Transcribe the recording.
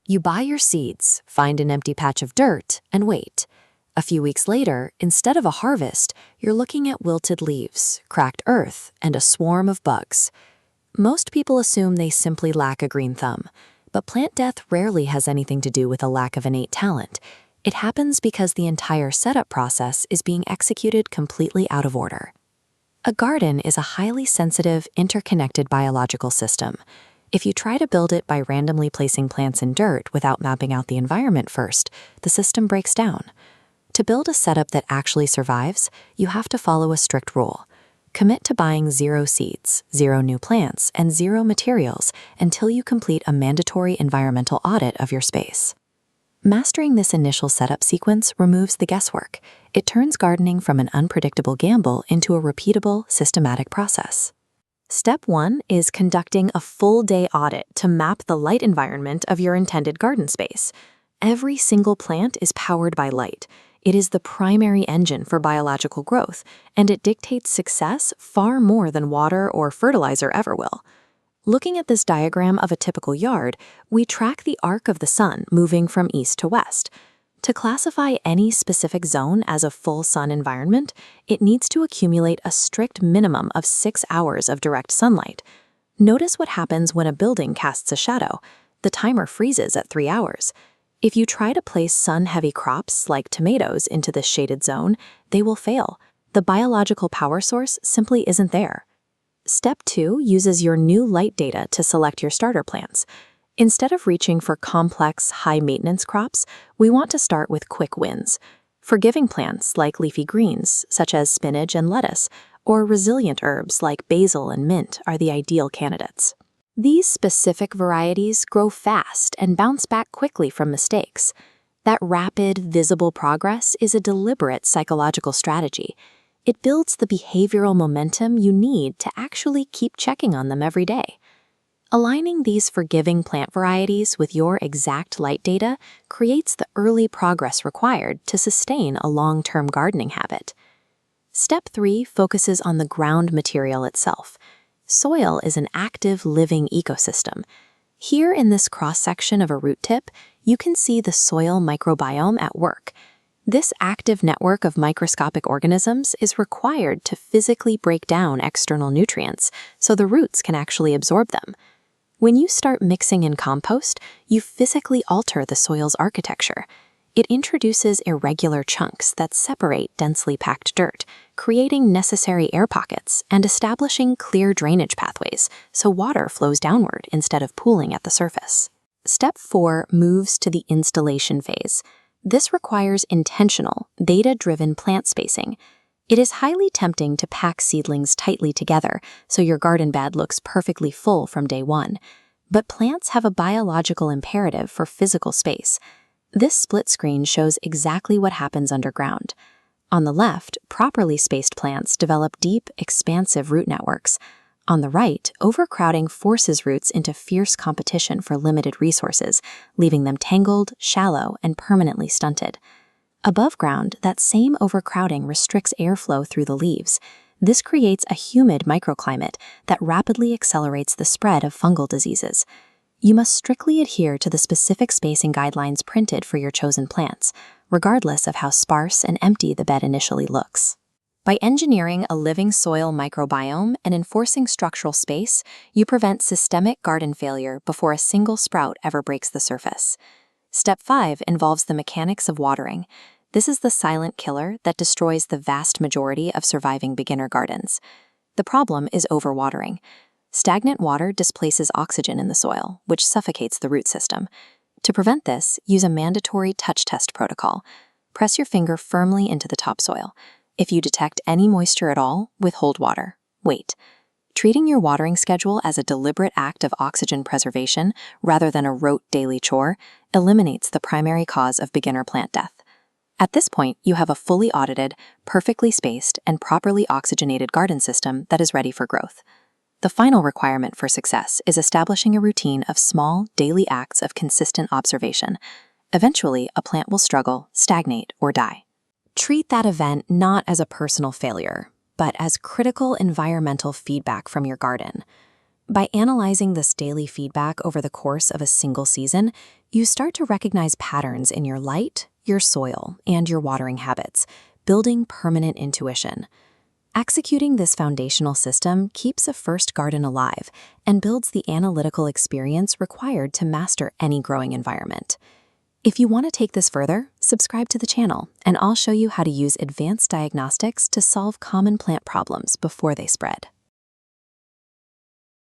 You buy your seeds, find an empty patch of dirt, and wait. A few weeks later, instead of a harvest, you're looking at wilted leaves, cracked earth, and a swarm of bugs. Most people assume they simply lack a green thumb, but plant death rarely has anything to do with a lack of innate talent. It happens because the entire setup process is being executed completely out of order. A garden is a highly sensitive, interconnected biological system. If you try to build it by randomly placing plants in dirt without mapping out the environment first, the system breaks down. To build a setup that actually survives, you have to follow a strict rule. Commit to buying 0 seeds, 0 new plants, and 0 materials until you complete a mandatory environmental audit of your space. Mastering this initial setup sequence removes the guesswork. It turns gardening from an unpredictable gamble into a repeatable, systematic process. Step 1 is conducting a full-day audit to map the light environment of your intended garden space. Every single plant is powered by light. It is the primary engine for biological growth, and it dictates success far more than water or fertilizer ever will. Looking at this diagram of a typical yard, we track the arc of the sun moving from east to west. To classify any specific zone as a full sun environment, it needs to accumulate a strict minimum of 6 hours of direct sunlight. Notice what happens when a building casts a shadow. The timer freezes at 3 hours. If you try to place sun-heavy crops like tomatoes into this shaded zone, they will fail. The biological power source simply isn't there. Step 2 uses your new light data to select your starter plants. Instead of reaching for complex, high-maintenance crops, we want to start with quick wins. Forgiving plants like leafy greens, such as spinach and lettuce, or resilient herbs like basil and mint are the ideal candidates. These specific varieties grow fast and bounce back quickly from mistakes. That rapid, visible progress is a deliberate psychological strategy. It builds the behavioral momentum you need to actually keep checking on them every day. Aligning these forgiving plant varieties with your exact light data creates the early progress required to sustain a long-term gardening habit. Step 3 focuses on the ground material itself. Soil is an active, living ecosystem. Here in this cross-section of a root tip, you can see the soil microbiome at work. This active network of microscopic organisms is required to physically break down external nutrients so the roots can actually absorb them. When you start mixing in compost, you physically alter the soil's architecture. It introduces irregular chunks that separate densely packed dirt, creating necessary air pockets and establishing clear drainage pathways so water flows downward instead of pooling at the surface. Step 4 moves to the installation phase. This requires intentional, data-driven plant spacing. It is highly tempting to pack seedlings tightly together so your garden bed looks perfectly full from day one. But plants have a biological imperative for physical space. This split screen shows exactly what happens underground. On the left, properly spaced plants develop deep, expansive root networks. On the right, overcrowding forces roots into fierce competition for limited resources, leaving them tangled, shallow, and permanently stunted. Above ground, that same overcrowding restricts airflow through the leaves. This creates a humid microclimate that rapidly accelerates the spread of fungal diseases. You must strictly adhere to the specific spacing guidelines printed for your chosen plants, regardless of how sparse and empty the bed initially looks. By engineering a living soil microbiome and enforcing structural space, you prevent systemic garden failure before a single sprout ever breaks the surface. Step 5 involves the mechanics of watering. This is the silent killer that destroys the vast majority of surviving beginner gardens. The problem is overwatering. Stagnant water displaces oxygen in the soil, which suffocates the root system. To prevent this, use a mandatory touch test protocol. Press your finger firmly into the topsoil. If you detect any moisture at all, withhold water. Wait. Treating your watering schedule as a deliberate act of oxygen preservation rather than a rote daily chore eliminates the primary cause of beginner plant death. At this point, you have a fully audited, perfectly spaced, and properly oxygenated garden system that is ready for growth. The final requirement for success is establishing a routine of small, daily acts of consistent observation. Eventually, a plant will struggle, stagnate, or die. Treat that event not as a personal failure, but as critical environmental feedback from your garden. By analyzing this daily feedback over the course of a single season, you start to recognize patterns in your light, your soil, and your watering habits, building permanent intuition. Executing this foundational system keeps a first garden alive and builds the analytical experience required to master any growing environment. If you want to take this further, subscribe to the channel, and I'll show you how to use advanced diagnostics to solve common plant problems before they spread.